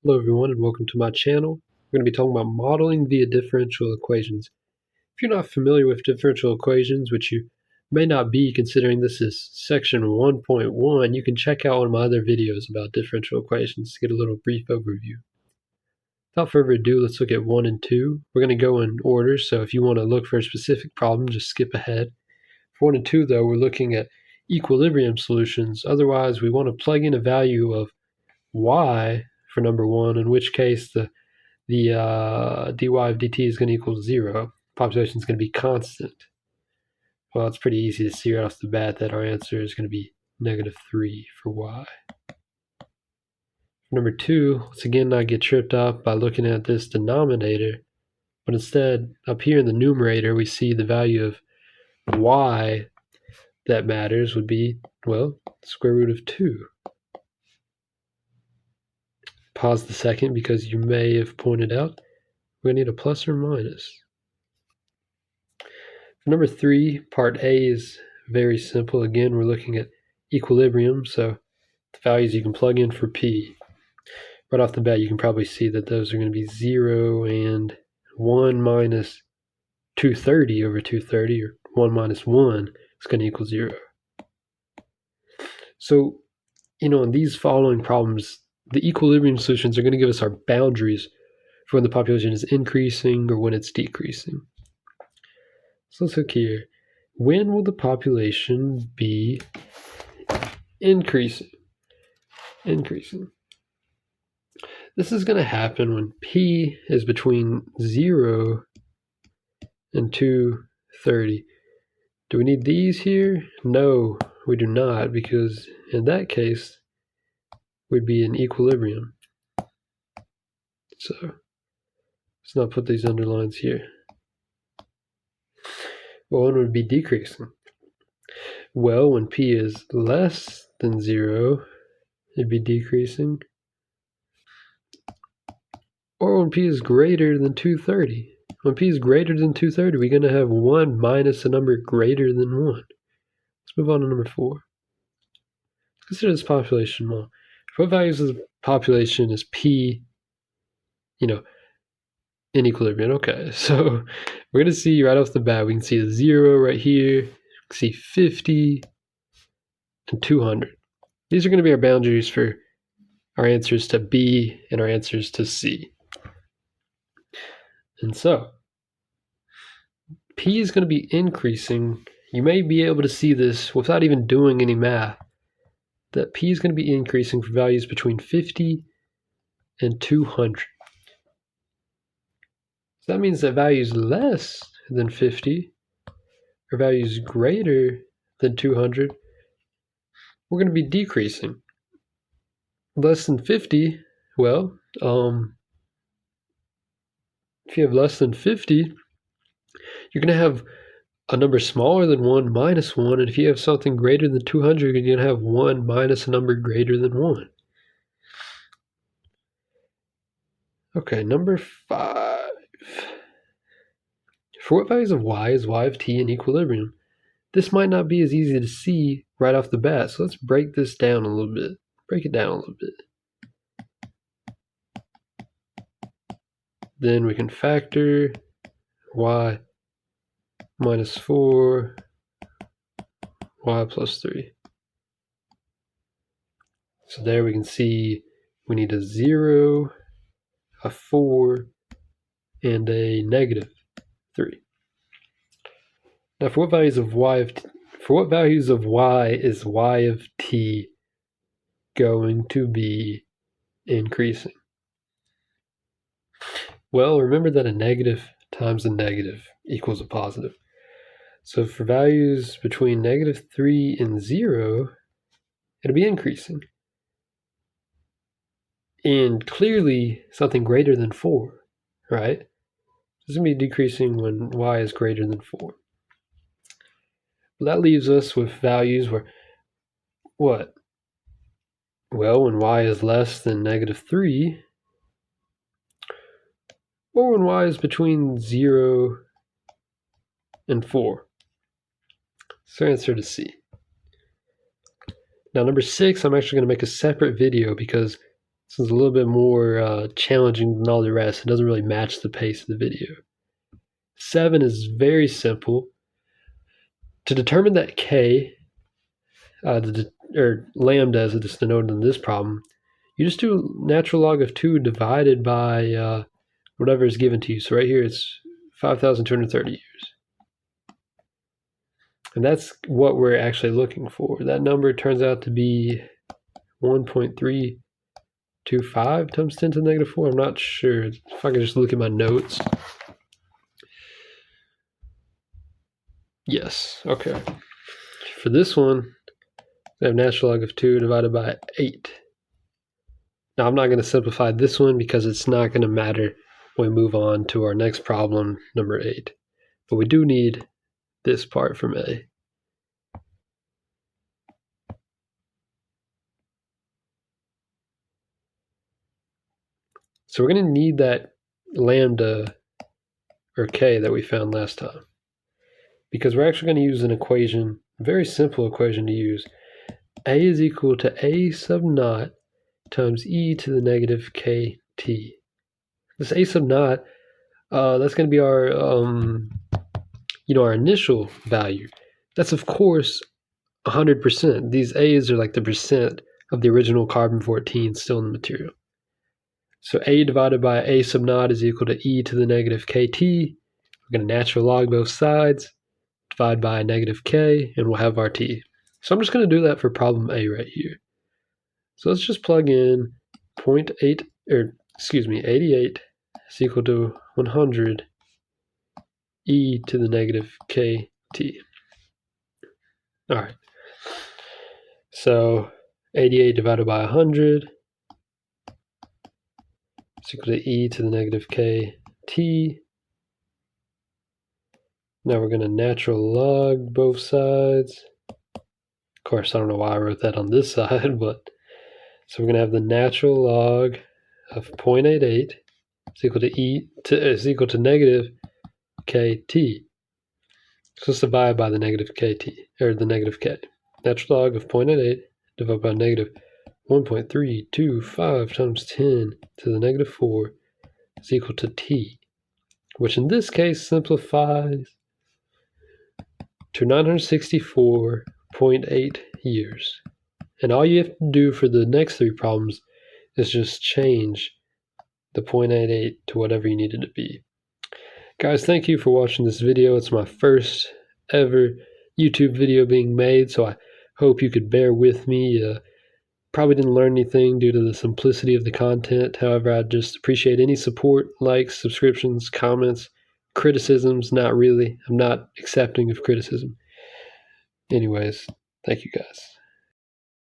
Hello everyone and welcome to my channel. We're going to be talking about modeling via differential equations. If you're not familiar with differential equations, which you may not be considering this is section 1.1, you can check out one of my other videos about differential equations to get a little brief overview. Without further ado, let's look at 1 and 2. We're going to go in order, so if you want to look for a specific problem, just skip ahead. For 1 and 2 though, we're looking at equilibrium solutions. Otherwise, we want to plug in a value of y for number 1, in which case the dy of dt is going to equal 0. Population is going to be constant. Well, it's pretty easy to see right off the bat that our answer is going to be -3 for y. For number 2, let's again not get tripped up by looking at this denominator, but instead up here in the numerator we see the value of y that matters would be, well, square root of 2. Pause the second because you may have pointed out we're going to need a plus or minus. For number 3, part A is very simple. Again, we're looking at equilibrium, so the values you can plug in for P. Right off the bat, you can probably see that those are going to be 0 and 1 minus 230 over 230, or 1 minus 1 is going to equal 0. So, in these following problems, the equilibrium solutions are going to give us our boundaries for when the population is increasing or when it's decreasing. So let's look here. When will the population be increasing? This is going to happen when P is between 0 and 230. Do we need these here? No, we do not, because in that case, we'd be in equilibrium. So let's not put these underlines here. Well, when would be decreasing? Well, when P is less than 0, it'd be decreasing. Or when P is greater than 230. When P is greater than 230, we're going to have 1 minus a number greater than 1. Let's move on to number 4. Consider this population model. For what values of the population is P, in equilibrium? Okay, so we're going to see right off the bat, we can see a 0 right here, we can see 50, and 200. These are going to be our boundaries for our answers to B and our answers to C. And so, P is going to be increasing. You may be able to see this without even doing any math, that P is going to be increasing for values between 50 and 200. So that means that values less than 50 or values greater than 200, we're going to be decreasing. Less than 50, well, if you have less than 50, you're going to have a number smaller than 1 minus 1, and if you have something greater than 200, you're going to have 1 minus a number greater than 1. Okay, number 5. For what values of y is y of t in equilibrium? This might not be as easy to see right off the bat, so let's break this down a little bit. Break it down a little bit. Then we can factor y minus 4, y plus 3. So there we can see we need a 0, a 4, and a -3. Now for what values of y is y of t going to be increasing? Well, remember that a negative times a negative equals a positive. So for values between -3 and 0, it'll be increasing. And clearly something greater than 4, right? It's going to be decreasing when y is greater than 4. Well, that leaves us with values where, what? Well, when y is less than -3, or when y is between 0 and 4. So answer to C. Now number 6, I'm actually going to make a separate video because This is a little bit more challenging than all the rest. It doesn't really match the pace of the video. 7 is very simple. To determine that k, or lambda as it is denoted in this problem, you just do natural log of 2 divided by whatever is given to you. So right here it's 5,230 years. And that's what we're actually looking for. That number turns out to be 1.325 times 10 to the negative 4. I'm not sure. If I can just look at my notes. Yes, okay. For this one, we have natural log of 2 divided by 8. Now I'm not going to simplify this one because it's not going to matter when we move on to our next problem, number 8. But we do need this part from A. So we're going to need that lambda, or k, that we found last time. Because we're actually going to use an equation, a very simple equation to use. A is equal to a sub naught times e to the negative kt. This a sub naught, that's going to be our, our initial value. That's, of course, 100%. These a's are like the percent of the original carbon-14 still in the material. So a divided by a sub naught is equal to e to the negative kt. We're going to natural log both sides, divide by negative k, and we'll have our t. So I'm just going to do that for problem A right here. So let's just plug in 88 is equal to 100 e to the negative kt. All right. So 88 divided by 100 is equal to e to the negative kt. Now we're going to natural log both sides. Of course, I don't know why I wrote that on this side, but so we're going to have the natural log of 0.88 is equal to negative kt. So let's divide by the negative kt, or the negative k. Natural log of 0.88 divided by negative 1.325 times 10 to the negative 4 is equal to t, which in this case simplifies to 964.8 years. And all you have to do for the next 3 problems is just change the 0.88 to whatever you need it to be. Guys, thank you for watching this video. It's my first ever YouTube video being made, so I hope you could bear with me. Probably didn't learn anything due to the simplicity of the content. However, I'd just appreciate any support, likes, subscriptions, comments, criticisms. Not really. I'm not accepting of criticism. Anyways, thank you guys.